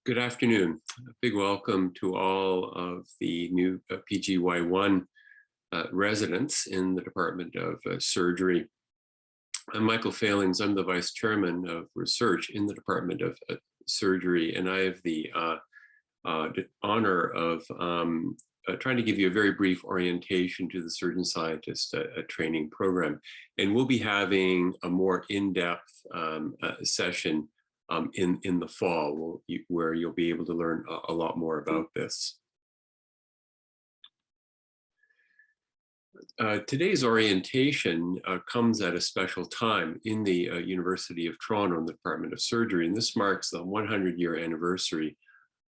Good afternoon. A big welcome to all of the new PGY1 residents in the Department of Surgery. I'm Michael Fehlings. I'm the Vice Chairman of Research in the Department of Surgery, and I have the honor of trying to give you a very brief orientation to the Surgeon Scientist training program. And we'll be having a more in-depth session in the fall, where you'll be able to learn a lot more about this. Today's orientation comes at a special time in the University of Toronto in the Department of Surgery, and this marks the 100-year anniversary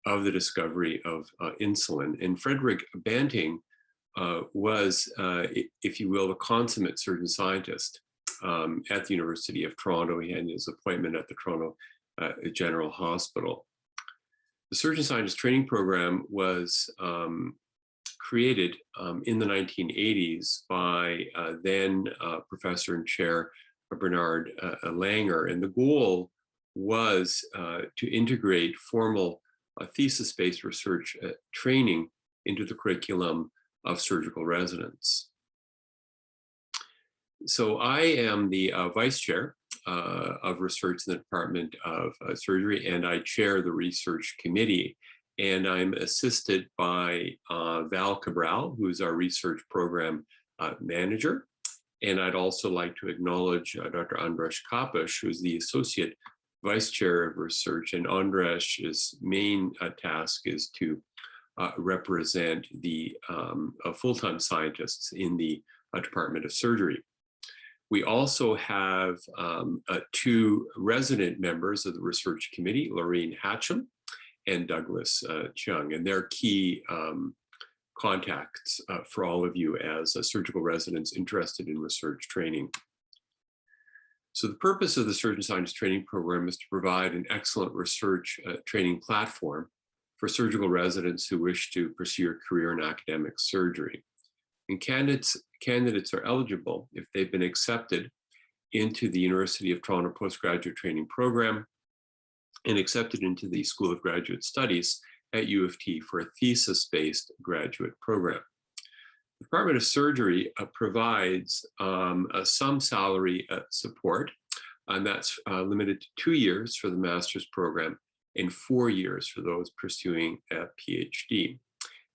of the discovery of insulin. And Frederick Banting was, if you will, the consummate surgeon scientist at the University of Toronto. He had his appointment at the Toronto General Hospital. The Surgeon Scientist Training Program was created in the 1980s by then Professor and Chair Bernard Langer, and the goal was to integrate formal thesis-based research training into the curriculum of surgical residents. So I am the Vice Chair of Research in the Department of Surgery, and I chair the Research Committee. And I'm assisted by Val Cabral, who is our Research Program Manager. And I'd also like to acknowledge Dr. Andras Kapish, who is the Associate Vice Chair of Research. And Andras' main task is to represent the full-time scientists in the Department of Surgery. We also have two resident members of the Research Committee, Lorraine Hatcham and Douglas Chung, and they're key contacts for all of you as surgical residents interested in research training. So the purpose of the Surgeon Scientist Training Program is to provide an excellent research training platform for surgical residents who wish to pursue a career in academic surgery. And candidates are eligible if they've been accepted into the University of Toronto Postgraduate Training Program and accepted into the School of Graduate Studies at U of T for a thesis-based graduate program. The Department of Surgery provides some salary support, and that's limited to 2 years for the master's program and 4 years for those pursuing a PhD.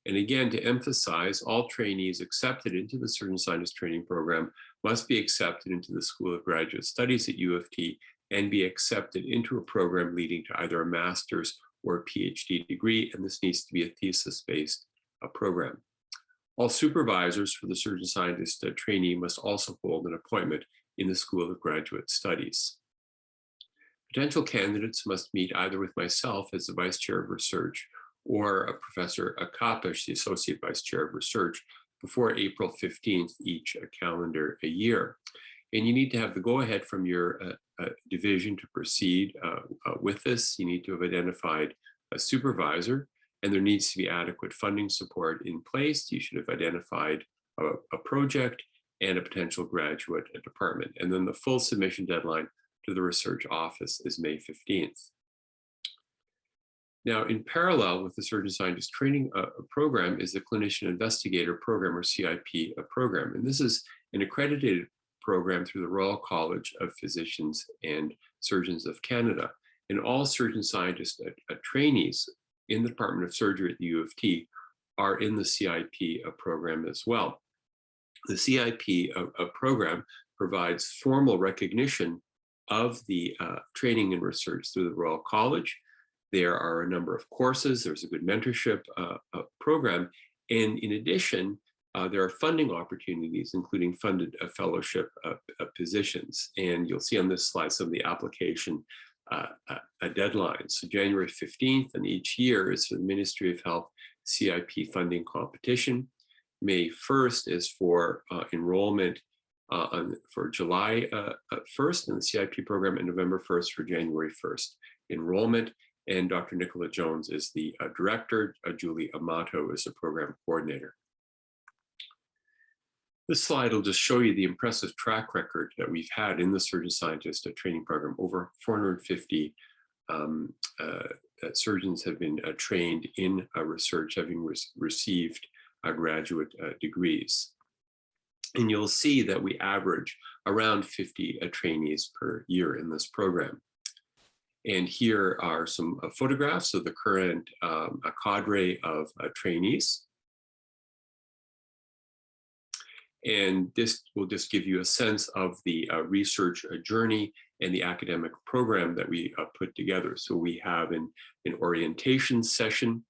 And again, to emphasize, all trainees accepted into the Surgeon Scientist Training Program must be accepted into the School of Graduate Studies at U of T and be accepted into a program leading to either a master's or a PhD degree, and this needs to be a thesis-based program. All supervisors for the Surgeon Scientist trainee must also hold an appointment in the School of Graduate Studies. Potential candidates must meet either with myself as the Vice Chair of Research or Professor Kapish, the Associate Vice Chair of Research, before April 15th each calendar year. And you need to have the go-ahead from your division to proceed with this. You need to have identified a supervisor, and there needs to be adequate funding support in place. You should have identified a project and a potential graduate department. And then the full submission deadline to the research office is May 15th. Now, in parallel with the Surgeon Scientist Training Program is the Clinician Investigator Program, or CIP program. And this is an accredited program through the Royal College of Physicians and Surgeons of Canada. And all surgeon scientist trainees in the Department of Surgery at the U of T are in the CIP program as well. The CIP program provides formal recognition of the training and research through the Royal College. There are a number of courses, there's a good mentorship program, and in addition, there are funding opportunities, including funded fellowship positions. And you'll see on this slide some of the application deadlines. So January 15th and each year is for the Ministry of Health CIP funding competition. May 1st is for enrollment for July 1st in the CIP program, and November 1st for January 1st enrollment. And Dr. Nicola Jones is the director. Julie Amato is the program coordinator. This slide will just show you the impressive track record that we've had in the Surgeon Scientist training program, over 450 surgeons have been trained in research, having received graduate degrees. And you'll see that we average around 50 trainees per year in this program. And here are some photographs of the current cadre of trainees. And this will just give you a sense of the research journey and the academic program that we put together. So we have an orientation session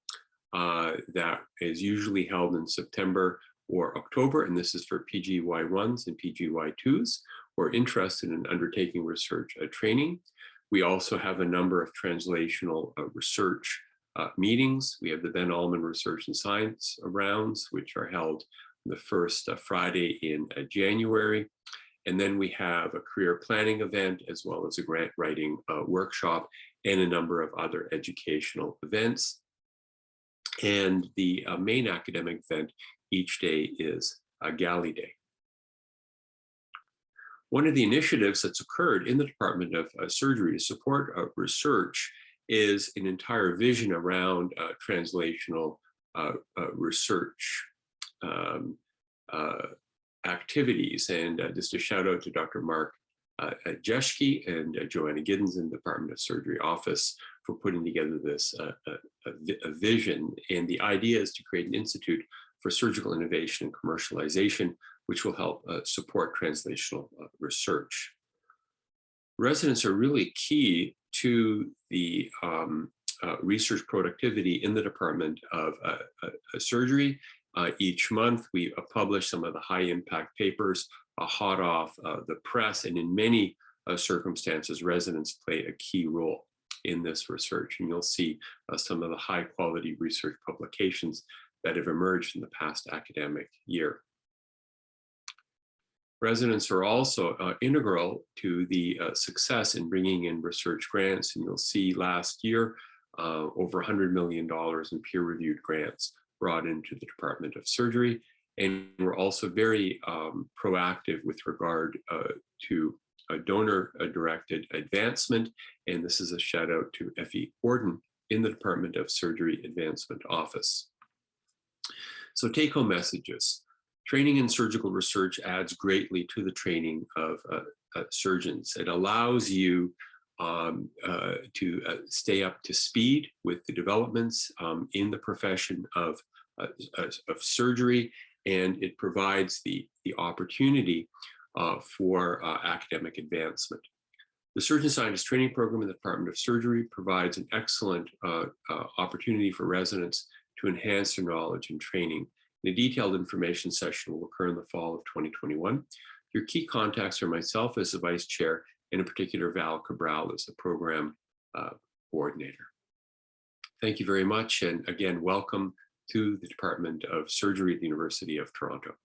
that is usually held in September or October, and this is for PGY1s and PGY2s who are interested in undertaking research training. We also have a number of translational research meetings. We have the Ben Allman Research and Science rounds, which are held the first Friday in January. And then we have a career planning event, as well as a grant writing workshop and a number of other educational events. And the main academic event each day is a Galley Day. One of the initiatives that's occurred in the Department of Surgery to support research is an entire vision around translational research activities. And just a shout out to Dr. Mark Jeschke and Joanna Giddens in the Department of Surgery office for putting together this a vision. And the idea is to create an institute for surgical innovation and commercialization, which will help support translational research. Residents are really key to the research productivity in the Department of Surgery. Each month, we publish some of the high impact papers hot off the press, and in many circumstances, residents play a key role in this research. And you'll see some of the high quality research publications that have emerged in the past academic year. Residents are also integral to the success in bringing in research grants. And you'll see last year, over $100 million in peer-reviewed grants brought into the Department of Surgery. And we're also very proactive with regard to donor-directed advancement. And this is a shout out to Effie Gordon in the Department of Surgery Advancement Office. So take-home messages. Training in surgical research adds greatly to the training of surgeons. It allows you to stay up to speed with the developments in the profession of surgery, and it provides the opportunity for academic advancement. The Surgeon Scientist Training Program in the Department of Surgery provides an excellent opportunity for residents to enhance their knowledge and training. A detailed information session will occur in the fall of 2021. Your key contacts are myself as the Vice Chair, and in particular Val Cabral as the Program Coordinator. Thank you very much, and again, welcome to the Department of Surgery at the University of Toronto.